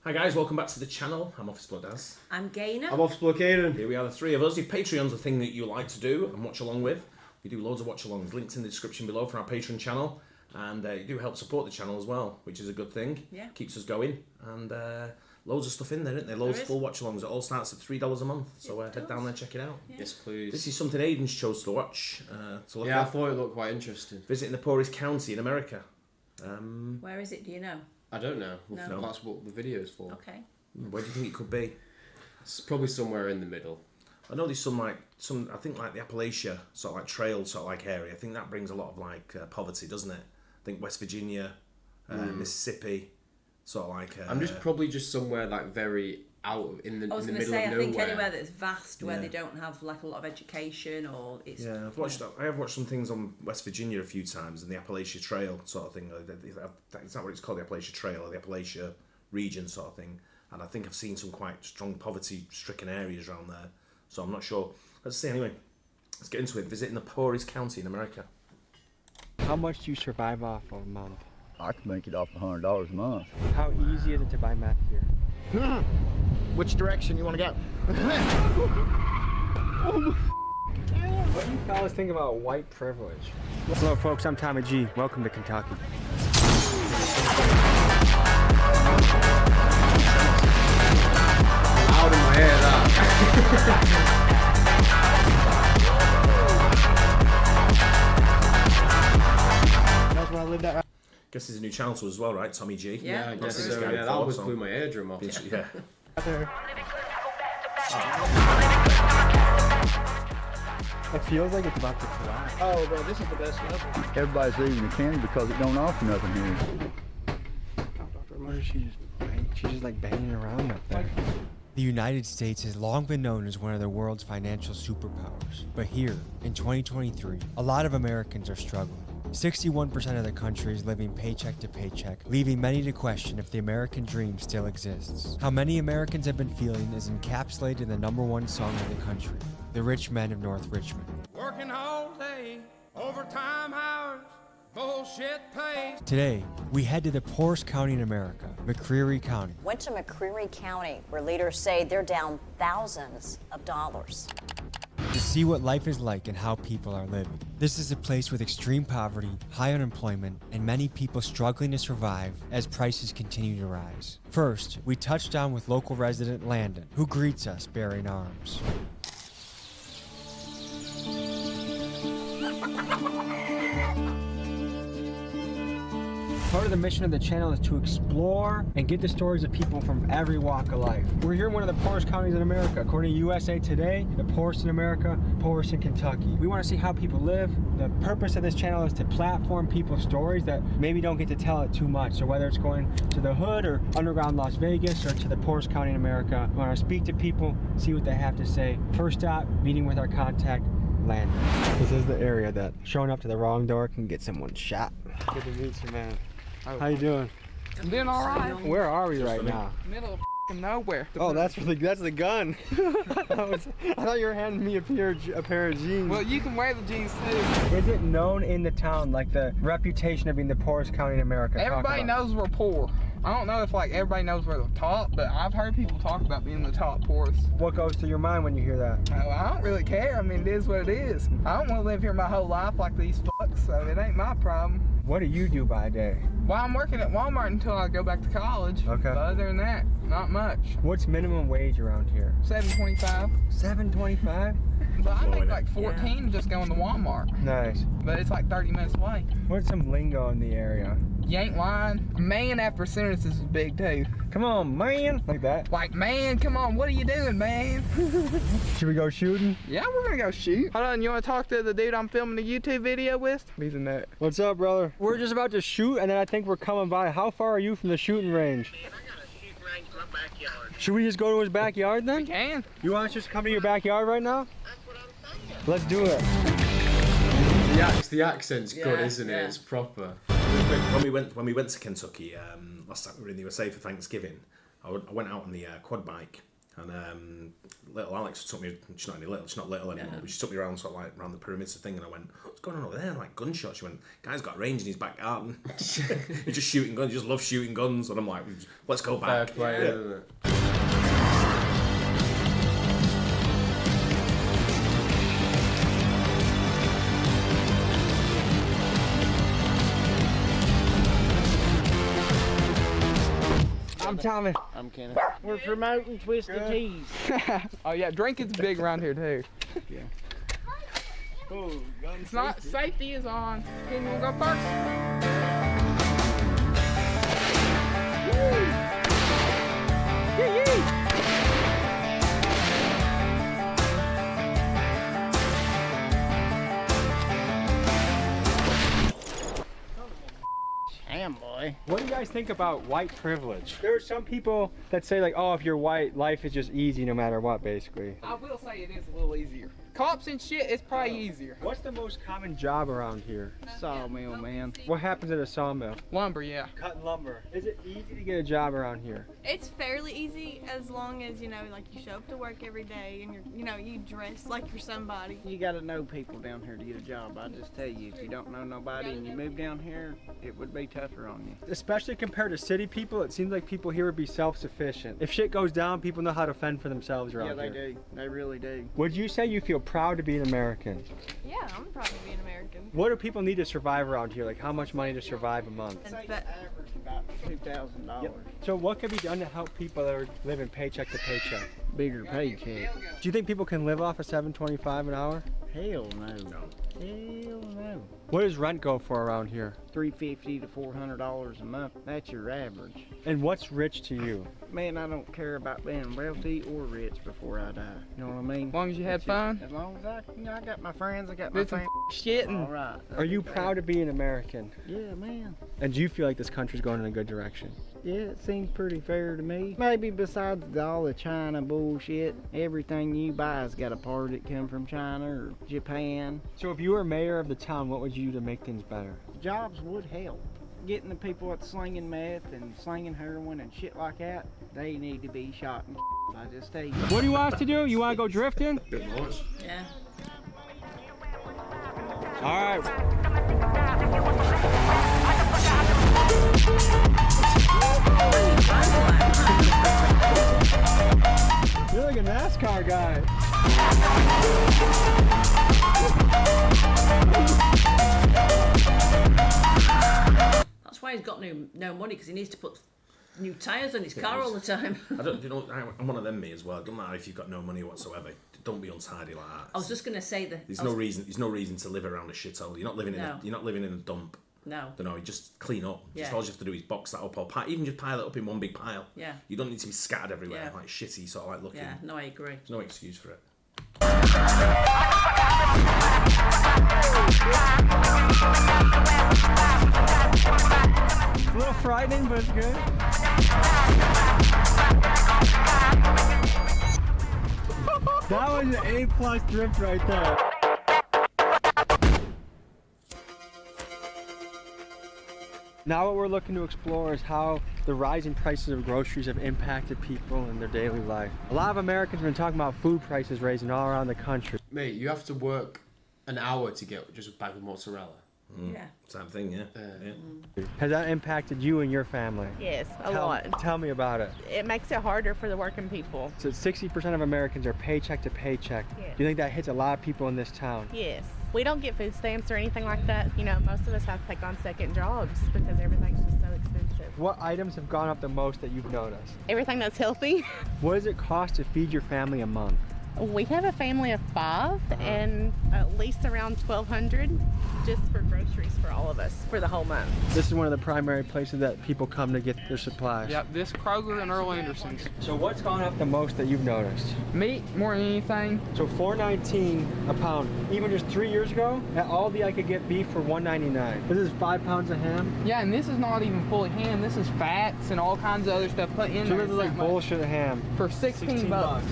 Hi guys, welcome back to the channel. I'm Office Blood Daz. I'm Gaynor. I'm Office Blood Aidan. Here we are, the three of us. If Patreon's a thing that you like to do and watch along with, we do loads of watch alongs. Links in the description below for our Patreon channel. And you do help support the channel as well, which is a good thing. Yeah. Keeps us going. And loads of stuff in there, isn't there? Loads of full watch alongs. It all starts at $3 a month. So head down there, check it out. Yeah. Yes, please. This is something Aidan's chose to watch. To look I at. thought it looked quite interesting. Visiting the poorest county in America. Where is it? Do you know? I don't know. No. That's what the video is for. Okay. Where do you think it could be? It's probably somewhere in the middle. I know there's some I think like the Appalachia sort of like trail sort of like area. I think that brings a lot of like poverty, doesn't it? I think West Virginia, Mississippi, sort of like. I'm probably just somewhere like very out in the middle of nowhere. I was going to say, I think anywhere that's vast where they don't have like a lot of education or it's. Yeah, I have watched some things on West Virginia a few times and the Appalachia Trail sort of thing. Is that what it's called, the Appalachia Trail or the Appalachia region sort of thing? And I think I've seen some quite strong poverty-stricken areas around there. So I'm not sure. Let's see anyway. Let's get into it. Visiting the poorest county in America. How much do you survive off a month? I can make it off $100 a month. How easy is it to buy meth here? Which direction you want to go? What do you fellas think about white privilege? Hello folks, I'm Tommy G. Welcome to Kentucky. Out of my head, That's where I lived at. Guess there's a new channel to us as well, right? Tommy G. Yeah. I guess This so. guy Yeah, that before, would so- blew my eardrum off. Yeah. It feels like it's about to collapse. Oh, bro, this is the best ever. Everybody's leaving the candy because it don't offer nothing here. What is she just She's just like banging around up there. The United States has long been known as one of the world's financial superpowers. But here, in 2023, a lot of Americans are struggling. 61% of the country is living paycheck to paycheck, leaving many to question if the American dream still exists. How many Americans have been feeling is encapsulated in the #1 song of the country, The Rich Men of North Richmond. Working all day, overtime hours, bullshit pays. Today, we head to the poorest county in America, McCreary County. Went to McCreary County, where leaders say they're down thousands of dollars. To see what life is like and how people are living. This is a place with extreme poverty, high unemployment, and many people struggling to survive as prices continue to rise. First, we touch down with local resident Landon, who greets us bearing arms. Part of the mission of the channel is to explore and get the stories of people from every walk of life. We're here in one of the poorest counties in America. According to USA Today, the poorest in America, poorest in Kentucky. We want to see how people live. The purpose of this channel is to platform people's stories that maybe don't get to tell it too much. So whether it's going to the hood or underground Las Vegas or to the poorest county in America, we want to speak to people, see what they have to say. First stop, meeting with our contact, Landon. This is the area that showing up to the wrong door can get someone shot. Good to meet you, man. How you doing? I'm doing all right. Where are we right now? Middle of nowhere. Oh, that's the gun. I thought you were handing me a pair of jeans. Well, you can wear the jeans too. Is it known in the town, like the reputation of being the poorest county in America? Everybody knows we're poor. I don't know if like everybody knows we're the top, but I've heard people talk about being the top poorest. What goes through your mind when you hear that? Oh, I don't really care. I mean, it is what it is. I don't want to live here my whole life like these fucks, so it ain't my problem. What do you do by day? Well, I'm working at Walmart until I go back to college. Okay. But other than that, not much. What's minimum wage around here? $7.25. $7.25? But I Low, make innit? like 14 just going to Walmart. Nice. But it's like 30 minutes away. What's some lingo in the area? You ain't lying. Man after sentences is big too. Come on, man. Like that. Like, man, come on, what are you doing, man? Should we go shooting? Yeah, we're gonna go shoot. Hold on, you wanna talk to the dude I'm filming the YouTube video with? He's a nut. What's up, brother? We're just about to shoot, and then I think we're coming by. How far are you from the shooting range? I got a shooting range in my backyard. Should we just go to his backyard then? Can. You want us just to come to your backyard right now? That's what I'm saying. Let's do it. The accent's good, isn't it? It's proper. When we went to Kentucky last time we were in the USA for Thanksgiving, I went out on the quad bike And little Alex took me, she's not any little, she's not little anymore, but she took me around sort of like around the pyramids thing, and I went, what's going on over there? Like gunshots. She went, guy's got a range in his back garden. He's just shooting guns, he just loves shooting guns. And I'm like, let's go back. Fair play, isn't it? I'm Tommy. I'm Kenneth. We're promoting Twisted Teas. Oh yeah, drinking's big around here too. Yeah. Oh, it's not, safety is on. Ken, you wanna go first? Yee! Yee! Damn, boy. What do you guys think about white privilege? There are some people that say like, oh, if you're white, life is just easy no matter what, basically. I will say it is a little easier. Cops and shit, it's probably easier. What's the most common job around here? Sawmill, man. What happens at a sawmill? Lumber, yeah. Cutting lumber. Is it easy to get a job around here? It's fairly easy as long as, you know, like you show up to work every day and you dress like you're somebody. You gotta know people down here to get a job. I just tell you, if you don't know nobody and you move down here, it would be tougher on you. Especially compared to city people, it seems like people here would be self-sufficient. If shit goes down, people know how to fend for themselves around Yeah, they here. do. They really do. Would you say you feel proud to be an American? Yeah, I'm proud to be an American. What do people need to survive around here? Like how much money to survive a month? Say the average about $2,000. So what can be done to help people that are living paycheck to paycheck? Bigger paycheck. Do you think people can live off of $7.25 an hour? Hell no. Hell no. What does rent go for around here? $350 to $400 a month. That's your average. And what's rich to you? Man, I don't care about being wealthy or rich before I die. You know what I mean? As long as you had fun. As long as I got my friends, I got my Did some family. shit and All right. Are you proud to be an American? Yeah, man. And do you feel like this country's going in a good direction? Yeah, it seems pretty fair to me. Maybe besides all the China bullshit, everything you buy has got a part that come from China or Japan. So if you were mayor of the town, what would you do to make things better? Jobs would help. Getting the people that's slinging meth and slinging heroin and shit like that, they need to be shot and I just tell you. What do you want us to do? You want to go drifting? Good noise. Yeah. All right. You're like a NASCAR guy. That's why he's got no money, because he needs to put new tyres on his car all the time. I don't, you know, I'm one of them, me as well. It doesn't matter if you've got no money whatsoever. Don't be untidy like that. I was just going to say that. There's no reason to live around a shithole. You're not living in a dump. No. You know, you just clean up. Yeah. Just all you have to do is box that up or even just pile it up in one big pile. Yeah. You don't need to be scattered everywhere Yeah. like shitty sort of like looking. Yeah, no, I agree. There's no excuse for it. A little frightening, but it's good. That was an A+ drift right there. Now what we're looking to explore is how the rising prices of groceries have impacted people in their daily life. A lot of Americans have been talking about food prices rising all around the country. Mate, you have to work an hour to get just a bag of mozzarella. Yeah. Same thing, yeah. Has that impacted you and your family? Yes, a lot. Tell me about it. It makes it harder for the working people. So 60% of Americans are paycheck to paycheck. Yes. Do you think that hits a lot of people in this town? Yes. We don't get food stamps or anything like that. You know, most of us have to take on second jobs because everything's just so expensive. What items have gone up the most that you've noticed? Everything that's healthy. What does it cost to feed your family a month? We have a family of 5 and at least around $1,200 just for groceries for all of us for the whole month. This is one of the primary places that people come to get their supplies. Yep, this Kroger and Earl Anderson's. So what's gone up the most that you've noticed? Meat more than anything. So $4.19 a pound. Even just 3 years ago, at Aldi I could get beef for $1.99. This is 5 pounds of ham. Yeah, and this is not even fully ham. This is fats and all kinds of other stuff put in So there. this is like bullshit ham. For 16 bucks.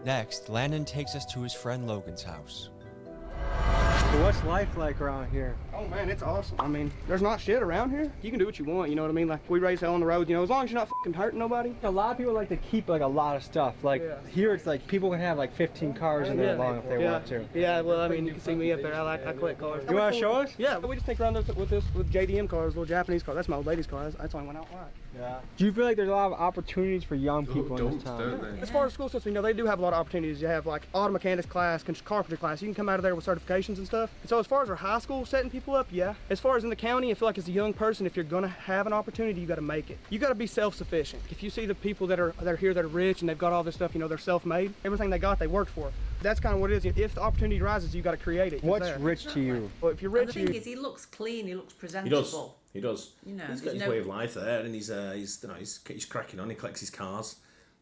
Next, Landon takes us to his friend Logan's house. So what's life like around here? Oh man, it's awesome. I mean, there's not shit around here. You can do what you want, you know what I mean? Like, we raise hell on the road, you know, as long as you're not fucking hurting nobody. A lot of people like to keep like a lot of stuff. Like here, it's like people can have like 15 cars in there long if they want to. Yeah, well, I mean, you can see me up there. I collect cars. You want to show us? Yeah, we just take around with JDM cars, little Japanese cars. That's my old lady's car. That's why I went out right. Yeah. Do you feel like there's a lot of opportunities for young people in this town? As far as school system, you know, they do have a lot of opportunities. You have like auto mechanics class, carpentry class. You can come out of there with certifications and stuff. And so as far as our high school setting people up, yeah. As far as in the county, I feel like as a young person, if you're gonna have an opportunity, you got to make it. You got to be self-sufficient. If you see the people that are here that are rich and they've got all this stuff, you know, they're self-made. Everything they got, they worked for. That's kind of what it is. If the opportunity rises, you got to create it. What's rich to you? Well, if you're rich, the thing is, he looks clean. He looks presentable. He does. You know, he's got his way of life there, and he's cracking on. He collects his cars.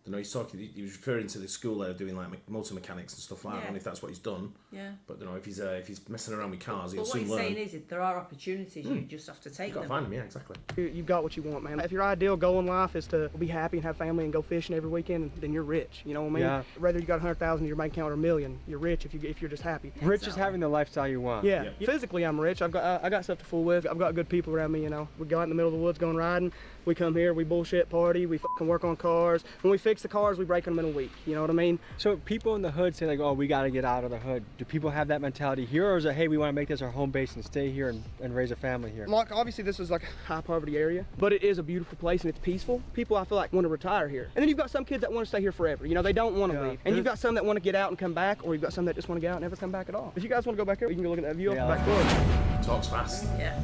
You know, he's talking. He was referring to the school there doing like motor mechanics and stuff like that. I don't know if that's what he's done. Yeah. But you know, if he's messing around with cars, he'll what soon he's learn. saying is, there are opportunities. You just have to take You've got them. to find them. Yeah, exactly. You've got what you want, man. If your ideal goal in life is to be happy and have family and go fishing every weekend, then you're rich. You know what I mean? Yeah. Whether you got 100,000 in your bank account or $1 million, you're rich if you're just happy. Rich is having the lifestyle you want. Yeah. Physically, I'm rich. I got stuff to fool with. I've got good people around me. You know, we go out in the middle of the woods going riding. We come here, we bullshit party, we fucking work on cars. When we fix the cars, we break them in a week. You know what I mean? So people in the hood say like, oh, we got to get out of the hood. Do people have that mentality here, or is it, hey, we want to make this our home base and stay here and raise a family here? Like, obviously this is like a high poverty area, but it is a beautiful place and it's peaceful. People, I feel like, want to retire here. And then you've got some kids that want to stay here forever. You know, they don't want to leave. And you've got some that want to get out and come back, or you've got some that just want to get out and never come back at all. If you guys want to go back here, you can go look at that view off the back door. Talks fast. Yeah.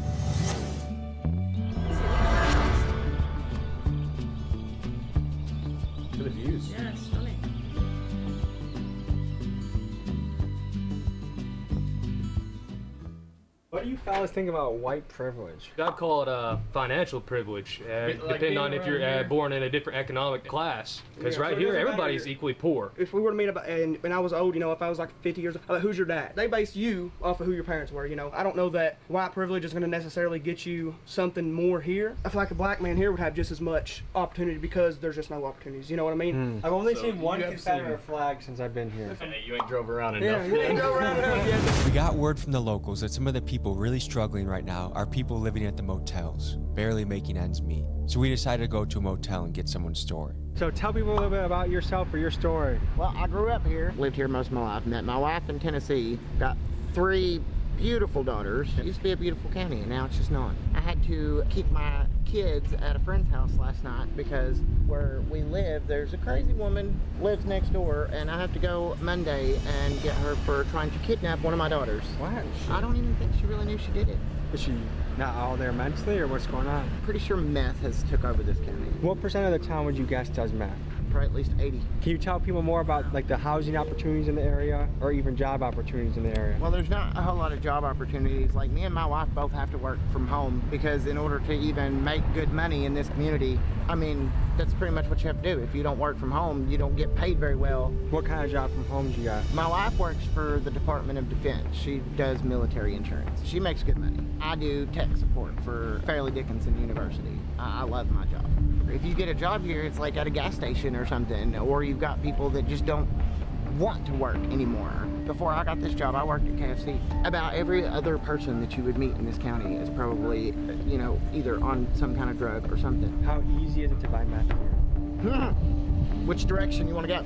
Look at the views. Yeah, stunning. What do you fellas think about white privilege? I'd call it financial privilege, depending on if you're born in a different economic class. Because right here, everybody's equally poor. If we were to meet up, and when I was old, you know, if I was like 50 years old, I'm like, who's your dad? They base you off of who your parents were, you know. I don't know that white privilege is going to necessarily get you something more here. I feel like a black man here would have just as much opportunity because there's just no opportunities, you know what I mean? I've only seen one Confederate flag since I've been here. You ain't drove around Yeah, enough. you ain't drove around enough yet. We got word from the locals that some of the people really struggling right now are people living at the motels, barely making ends meet. So we decided to go to a motel and get someone's story. So tell people a little bit about yourself or your story. Well, I grew up here, lived here most of my life, met my wife in Tennessee, got 3 beautiful daughters. It used to be a beautiful county, and now it's just not. I had to keep my kids at a friend's house last night because where we live, there's a crazy woman lives next door, and I have to go Monday and get her for trying to kidnap one of my daughters. What? I don't even think she really knew she did it. Is she not all there mentally, or what's going on? Pretty sure meth has took over this county. What % of the town would you guess does meth? Probably at least 80. Can you tell people more about like the housing opportunities in the area, or even job opportunities in the area? Well, there's not a whole lot of job opportunities. Like, me and my wife both have to work from home because in order to even make good money in this community, I mean, that's pretty much what you have to do. If you don't work from home, you don't get paid very well. What kind of job from home do you got? My wife works for the Department of Defense. She does military insurance. She makes good money. I do tech support for Fairleigh Dickinson University. I love my job. If you get a job here, it's like at a gas station or something, or you've got people that just don't want to work anymore. Before I got this job, I worked at KFC. About every other person that you would meet in this county is probably, you know, either on some kind of drug or something. How easy is it to buy meth here? Which direction you want to go?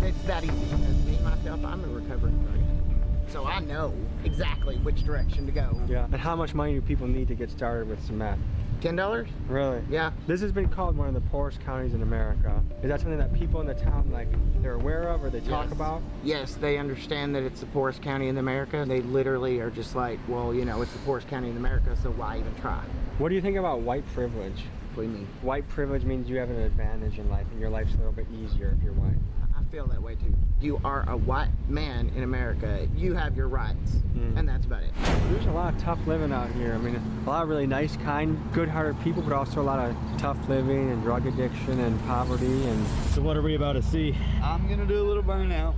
It's that easy. As me, myself, I'm a recovering drug addict. So I know exactly which direction to go. Yeah. And how much money do people need to get started with some meth? $10? Really? Yeah. This has been called one of the poorest counties in America. Is that something that people in the town, like, they're aware of or they talk about? Yes, they understand that it's the poorest county in America. They literally are just like, well, you know, it's the poorest county in America, so why even try? What do you think about white privilege? What do you mean? White privilege means you have an advantage in life and your life's a little bit easier if you're white. I feel that way too. You are a white man in America. You have your rights, and that's about it. There's a lot of tough living out here. I mean, a lot of really nice, kind, good-hearted people, but also a lot of tough living and drug addiction and poverty. And so what are we about to see? I'm gonna do a little burnout.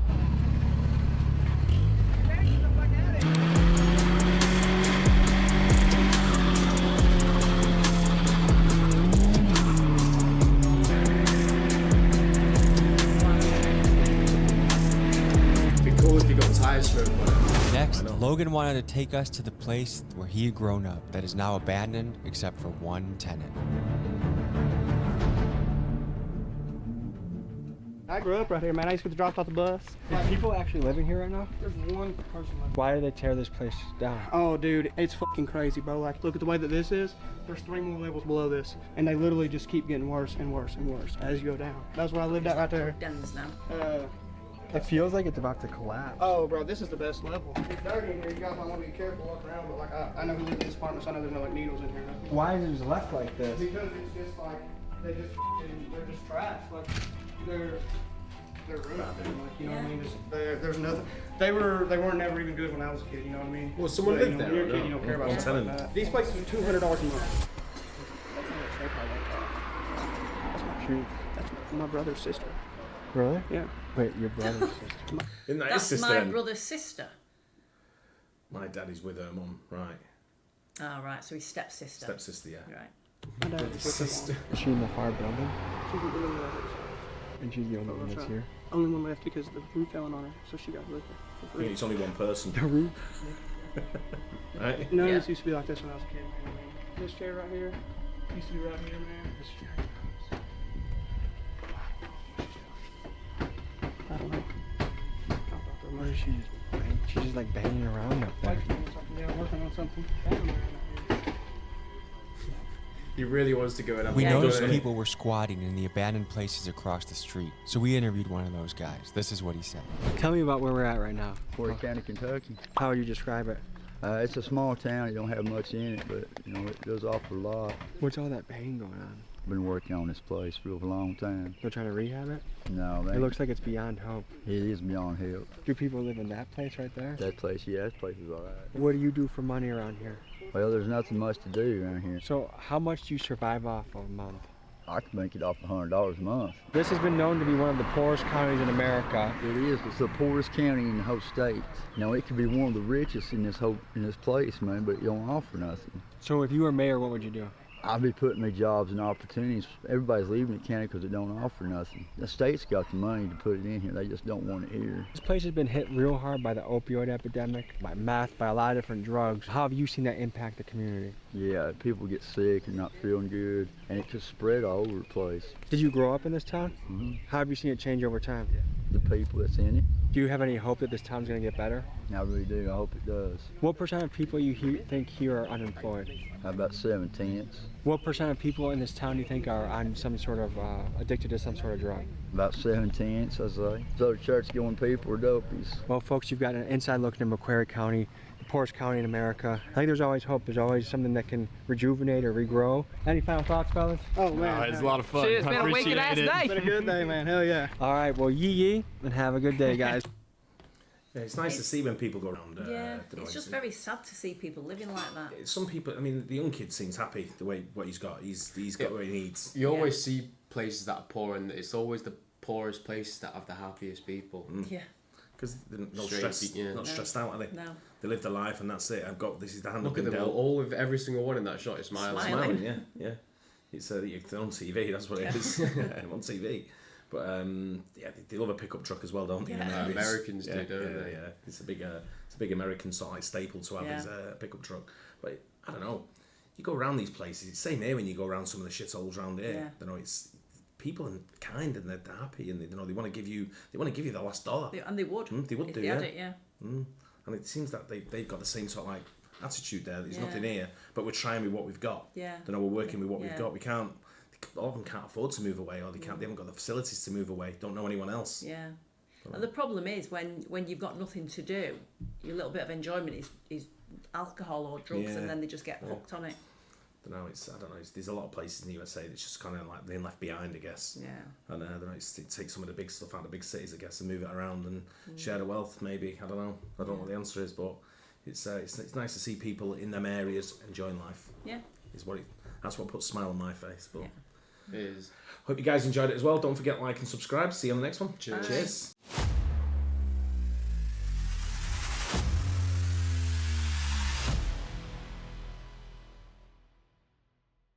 Next, Logan wanted to take us to the place where he had grown up that is now abandoned except for one tenant. I grew up right here, man. I used to get dropped off the bus. Are people actually living here right now? There's one person living. Why did they tear this place down? Oh, dude, it's fucking crazy, bro. Like, look at the way that this is. There's 3 more levels below this, and they literally just keep getting worse and worse and worse as you go down. That's where I lived at right there. Dens now. It feels like it's about to collapse. Oh, bro, this is the best level. It's dirty in here. You guys might want to be careful walking around, but like, I know who lives in this apartment, so I know there's no like needles in here. Why is it just left like this? Because it's just like they're just trash. Like they're ruined. Like, you know what I mean? There's nothing. They weren't never even good when I was a kid. You know what I mean? Well, someone lived there. You're a kid, you don't care about stuff like that. These places are $200 a month. That's my shoe. That's my brother's sister. Really? Yeah. Wait, your brother's sister? Isn't that his That's sister my then? brother's sister. My daddy's with her mum, right. Oh, right, so his stepsister. Stepsister, yeah. Right. My dad's sister. Is she in the far building? She's the only one And she's the only one that's here? Only one left because the roof fell on her, so she got lived there for free. It's only one person. The roof? Right? No, this used to be like this when I was a kid, man. This chair right here used to be right here, man. This chair. I don't know. What is she just banging? She's just like banging around up there. Yeah, working on something. He really wants to go and have We a noticed look. people were squatting in the abandoned places across the street, so we interviewed one of those guys. This is what he said. Tell me about where we're at right now. Poorest County, Kentucky. How would you describe it? It's a small town. It don't have much in it, but you know it does offer a lot. What's all that banging going on? Been working on this place for a long time. They're trying to rehab it? No, It looks like it's beyond hope. It is beyond help. Do people live in that place right there? That place, yeah, that place is all right. What do you do for money around here? Well, there's nothing much to do around here. So how much do you survive off of a month? I can make it off $100 a month. This has been known to be one of the poorest counties in America. It is. It's the poorest county in the whole state. You know, it could be one of the richest in this place, man, but it don't offer nothing. So if you were mayor, what would you do? I'd be putting me jobs and opportunities. Everybody's leaving the county because it don't offer nothing. The state's got the money to put it in here. They just don't want it here. This place has been hit real hard by the opioid epidemic, by meth, by a lot of different drugs. How have you seen that impact the community? Yeah, people get sick and not feeling good, and it just spread all over the place. Did you grow up in this town? Mm-hmm. How have you seen it change over time? The people that's in it. Do you have any hope that this town's going to get better? I really do. I hope it does. What percent of people you think here are unemployed? About 7/10. What percent of people in this town do you think are on some sort of addicted to some sort of drug? About 7/10, I say. So church-going people are dopies. Well, folks, you've got an inside look into Macquarie County, the poorest county in America. I think there's always hope. There's always something that can rejuvenate or regrow. Any final thoughts, fellas? Oh, man. It's a lot of fun. Shit, it's been a wicked ass day. It's It's been a good day, man. Hell yeah. All right, well, yee and have a good day, guys. Yeah, it's nice to see when people go around. Yeah, it's just very sad to see people living like that. Some people, I mean, the young kid seems happy the way what he's got. He's got what he needs. You always see places that are poor, and it's always the poorest places that have the happiest people. Yeah. Because they're not stressed out, are they? No. They live their life and that's it. This is the hand. Look at them all of every single one in that shot is smiling. Smiling, yeah. It's they're on TV. That's what it is. On TV. But yeah, they love a pickup truck as well, don't they? Yeah. Americans do, don't they? Yeah, it's a big American sort of like staple to have is a pickup truck. But I don't know. You go around these places. It's the same here when you go around some of the shitholes around here. Yeah. You know, it's people are kind and they're happy and they want to give you the last dollar. And they would. They would if do, they yeah. had it, yeah. And it seems that they've got the same sort of like attitude there. There's nothing here, but we're trying with what we've got. Yeah. We're working with what we've got. We can't. All of them can't afford to move away, or they haven't got the facilities to move away. Don't know anyone else. Yeah. And the problem is when you've got nothing to do, your little bit of enjoyment is alcohol or drugs, and then they just get hooked on it. I don't know. There's a lot of places in the USA that's just kind of like being left behind, I guess. Yeah. And I don't know. It takes some of the big stuff out of big cities, I guess, and move it around and share the wealth. Maybe I don't know. I don't know what the answer is, but it's nice to see people in them areas enjoying life. Yeah. That's what puts a smile on my face. But it is. Hope you guys enjoyed it as well. Don't forget like and subscribe. See you on the next one. Cheers.